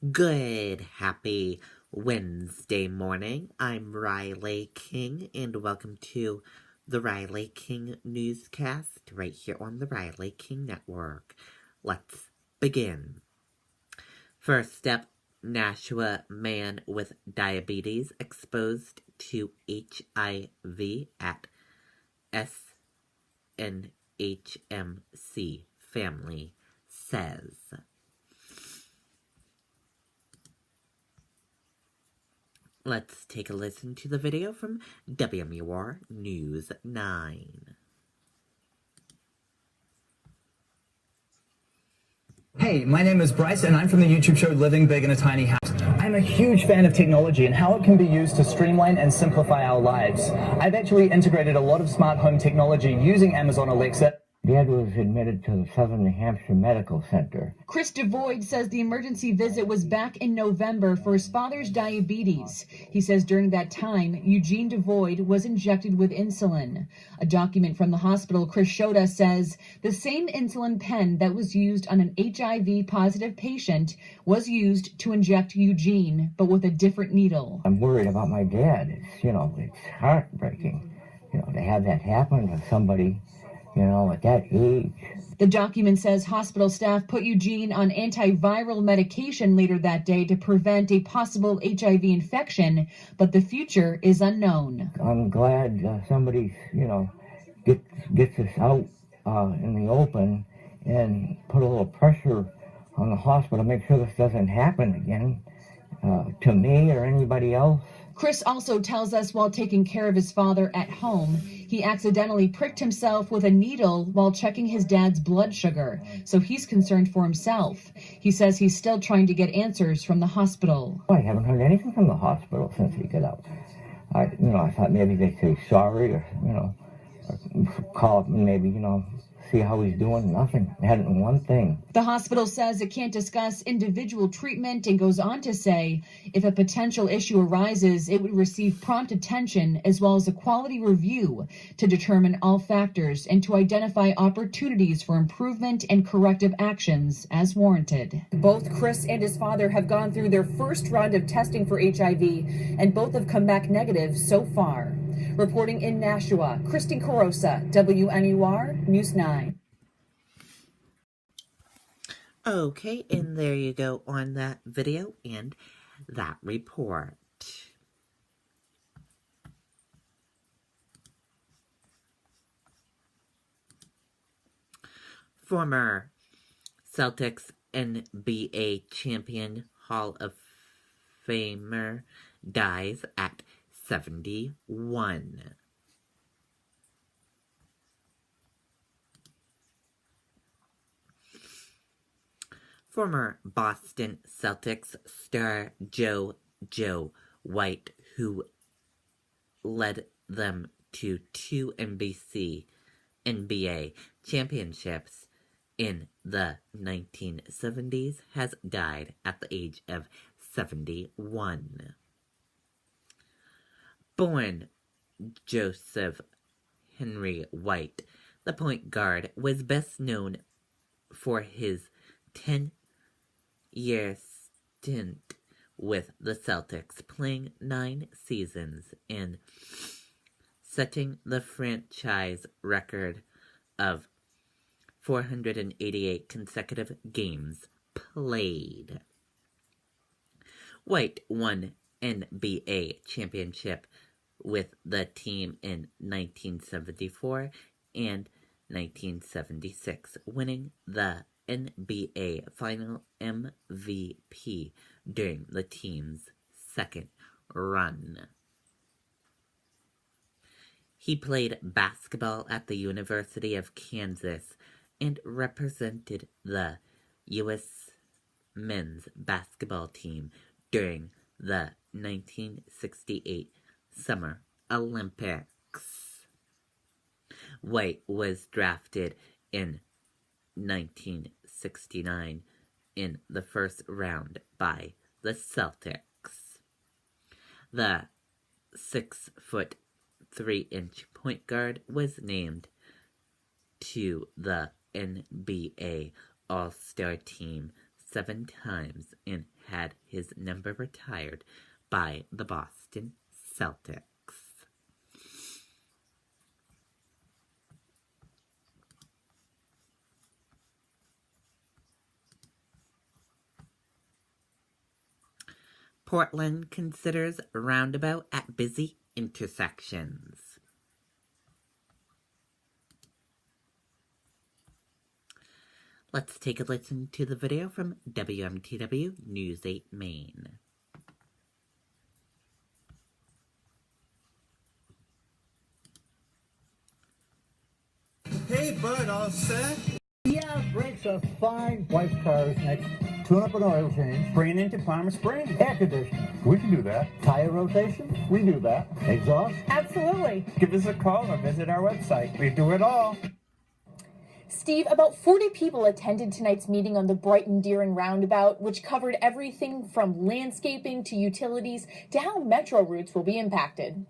Good, happy Wednesday morning. I'm Riley King, and welcome to the Riley King Newscast right here on the Riley King Network. Let's begin. First up, Nashua man with diabetes exposed to HIV at SNHMC family says. Let's take a listen to the video from WMUR News 9. Hey, my name is Bryce, and I'm from the YouTube show Living Big in a Tiny House. I'm a huge fan of technology and how it can be used to streamline and simplify our lives. I've actually integrated a lot of smart home technology using Amazon Alexa. Dad was admitted to the Southern New Hampshire Medical Center. Chris DeVoid says the emergency visit was back in November for his father's diabetes. He says during that time, Eugene DeVoid was injected with insulin. A document from the hospital Chris showed us says the same insulin pen that was used on an HIV-positive patient was used to inject Eugene, but with a different needle. I'm worried about my dad. It's heartbreaking, to have that happen to somebody at that age. The document says hospital staff put Eugene on antiviral medication later that day to prevent a possible HIV infection, but the future is unknown. I'm glad somebody, gets this out in the open and put a little pressure on the hospital to make sure this doesn't happen again to me or anybody else. Chris also tells us while taking care of his father at home, he accidentally pricked himself with a needle while checking his dad's blood sugar, so he's concerned for himself. He says he's still trying to get answers from the hospital. I haven't heard anything from the hospital since he got out. I thought maybe they'd say sorry or, or call up and maybe, see how he's doing. Nothing. They hadn't one thing. The hospital says it can't discuss individual treatment and goes on to say if a potential issue arises, it would receive prompt attention as well as a quality review to determine all factors and to identify opportunities for improvement and corrective actions as warranted. Both Chris and his father have gone through their first round of testing for HIV, and both have come back negative so far. Reporting in Nashua, Christine Carosa, WMUR News 9. Okay, and there you go on that video and that report. Former Celtics NBA champion Hall of Famer dies at 71. Former Boston Celtics star Joe White, who led them to 2 NBA championships in the 1970s, has died at the age of 71. Born Joseph Henry White, the point guard was best known for his 10-year stint with the Celtics, playing 9 seasons and setting the franchise record of 488 consecutive games played. White won NBA championship with the team in 1974 and 1976, winning the NBA Final MVP during the team's second run. He played basketball at the University of Kansas and represented the U.S. men's basketball team during the 1968 Summer Olympics. White was drafted in 1969 in the first round by the Celtics. The 6'3" point guard was named to the NBA All-Star team 7 times and had his number retired by the Boston Celtics. Portland considers roundabout at busy intersections. Let's take a listen to the video from WMTW News 8 Maine. Hey, bud, all set? Yeah, brakes are fine. Wife's car is next. Tune up an oil change. Bring it into Palmer Springs. Air conditioning. We can do that. Tire rotation. We do that. Exhaust. Absolutely. Give us a call or visit our website. We do it all. Steve, about 40 people attended tonight's meeting on the Brighton-Deering roundabout, which covered everything from landscaping to utilities to how metro routes will be impacted.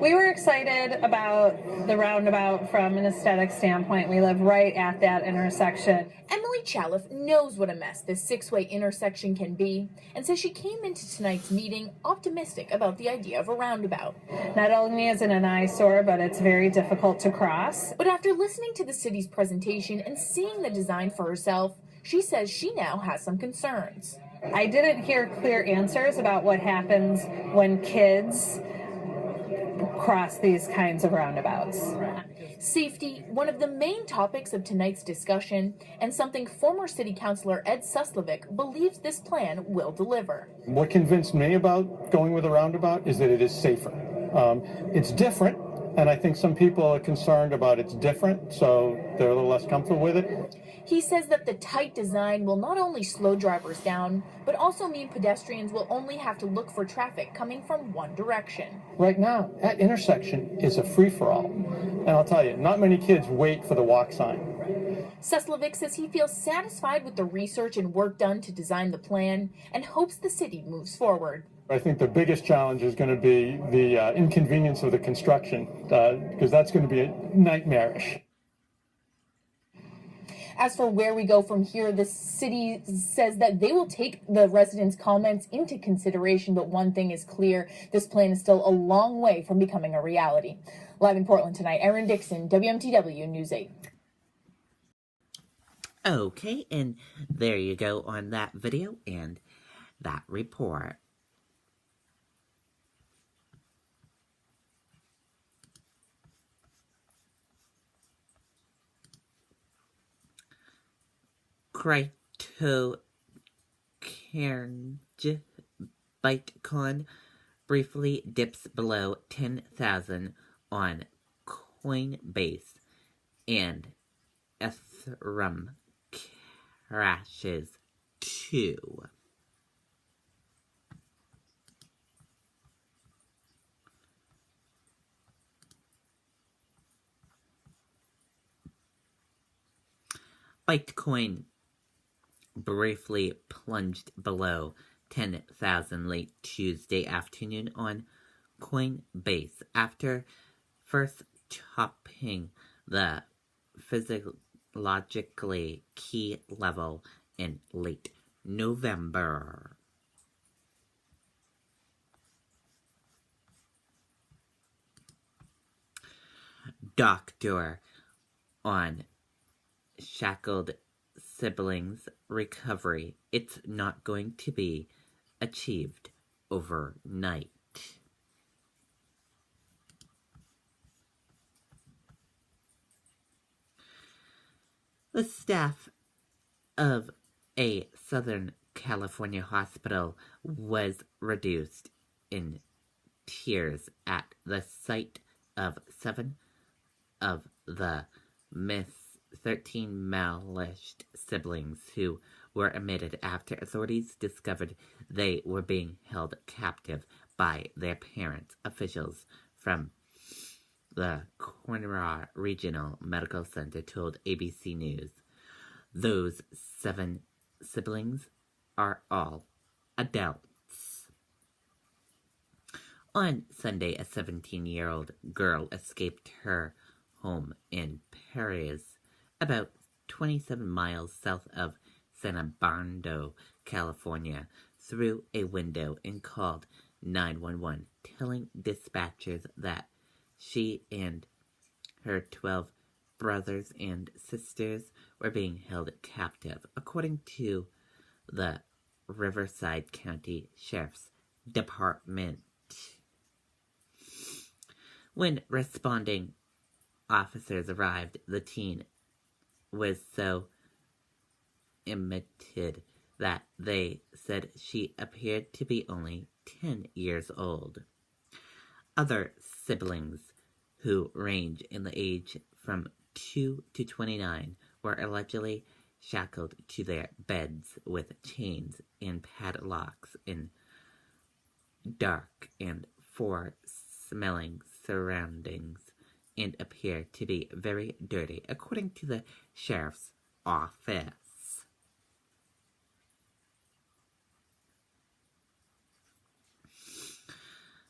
We were excited about the roundabout from an aesthetic standpoint. We live right at that intersection. Emily Chaliff knows what a mess this six-way intersection can be and says she came into tonight's meeting optimistic about the idea of a roundabout. Not only is it an eyesore, but it's very difficult to cross. But after listening to the city's presentation and seeing the design for herself, she says she now has some concerns. I didn't hear clear answers about what happens when kids cross these kinds of roundabouts. Safety, one of the main topics of tonight's discussion, and something former City Councilor Ed Suslovic believes this plan will deliver. What convinced me about going with a roundabout is that it is safer. It's different, and I think some people are concerned about it's different, so they're a little less comfortable with it. He says that the tight design will not only slow drivers down, but also mean pedestrians will only have to look for traffic coming from one direction. Right now, that intersection is a free-for-all. And I'll tell you, not many kids wait for the walk sign. Suslovic says he feels satisfied with the research and work done to design the plan and hopes the city moves forward. I think the biggest challenge is going to be the inconvenience of the construction, because that's going to be nightmarish. As for where we go from here, the city says that they will take the residents' comments into consideration, but one thing is clear, this plan is still a long way from becoming a reality. Live in Portland tonight, Erin Dixon, WMTW News 8. Okay, and there you go on that video and that report. Cryptocurrency Bitcoin briefly dips below 10,000 on Coinbase and Ethereum crashes too. Bitcoin briefly plunged below 10,000 late Tuesday afternoon on Coinbase after first topping the physiologically key level in late November. Doctor on shackled siblings recovery. It's not going to be achieved overnight. The staff of a Southern California hospital was reduced in tears at the sight of 7 of the 13 malnourished siblings who were admitted after authorities discovered they were being held captive by their parents. Officials from the Conroe Regional Medical Center told ABC News those 7 siblings are all adults. On Sunday, a 17-year-old girl escaped her home in Paris, about 27 miles south of San Bernardino, California, through a window and called 911, telling dispatchers that she and her 12 brothers and sisters were being held captive, according to the Riverside County Sheriff's Department. When responding officers arrived, the teen was so imitated that they said she appeared to be only 10 years old. Other siblings, who range in the age from 2 to 29, were allegedly shackled to their beds with chains and padlocks in dark and foul-smelling surroundings and appear to be very dirty, according to the sheriff's office.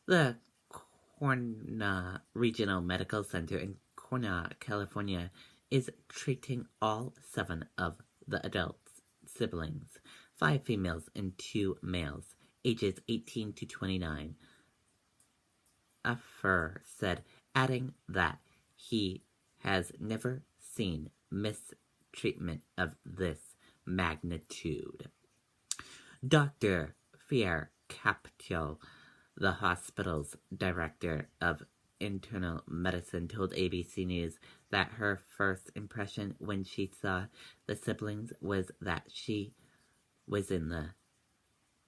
The Corona Regional Medical Center in Corona, California, is treating all 7 of the adult siblings, 5 females and 2 males, ages 18 to 29. Affer said, adding that he has never seen mistreatment of this magnitude. Dr. Fier Capital, the hospital's director of internal medicine, told ABC News that her first impression when she saw the siblings was that she was in the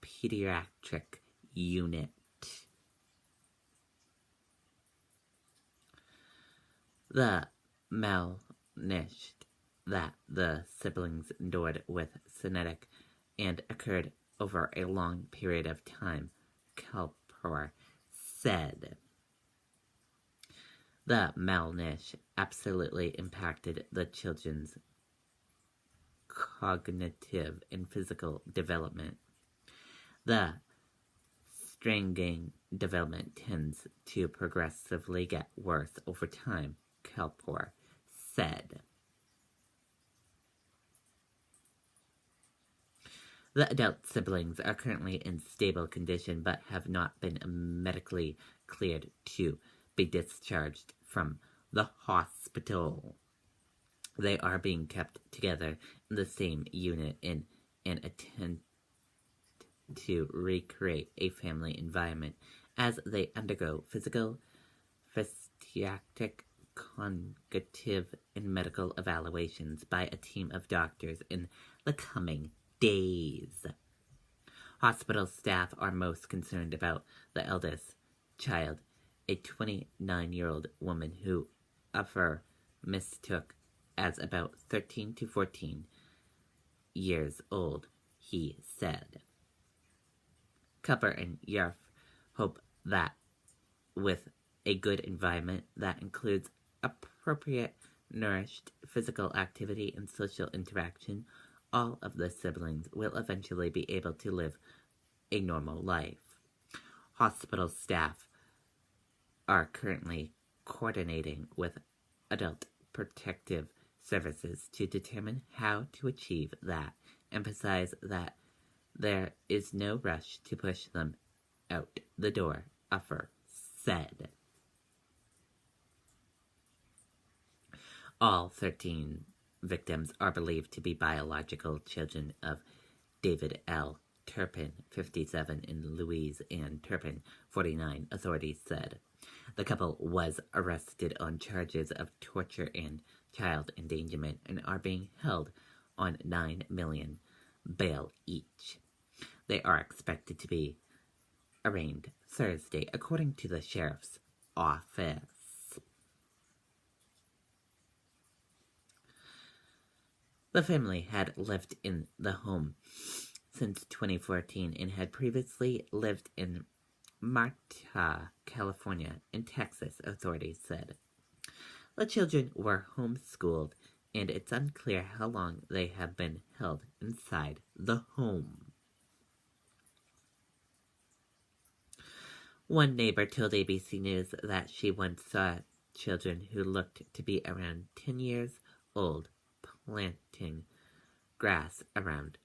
pediatric unit. The malnourished that the siblings endured with genetic and occurred over a long period of time, Kalpour said. The malnourished absolutely impacted the children's cognitive and physical development. The stringing development tends to progressively get worse over time, Kalpour said. The adult siblings are currently in stable condition but have not been medically cleared to be discharged from the hospital. They are being kept together in the same unit in an attempt to recreate a family environment as they undergo physical, physiatric, cognitive, and medical evaluations by a team of doctors in the coming days. Hospital staff are most concerned about the eldest child, a 29-year-old woman who Affer mistook as about 13 to 14 years old, he said. Cupper and Yarf hope that with a good environment that includes appropriate, nourished physical activity and social interaction, all of the siblings will eventually be able to live a normal life. Hospital staff are currently coordinating with adult protective services to determine how to achieve that, emphasize that there is no rush to push them out the door, Affer said. All 13 victims are believed to be biological children of David L. Turpin, 57, and Louise Ann Turpin, 49, authorities said. The couple was arrested on charges of torture and child endangerment and are being held on $9 million bail each. They are expected to be arraigned Thursday, according to the sheriff's office. The family had lived in the home since 2014 and had previously lived in Marta, California, and Texas, authorities said. The children were homeschooled, and it's unclear how long they have been held inside the home. One neighbor told ABC News that she once saw children who looked to be around 10 years old planting grass around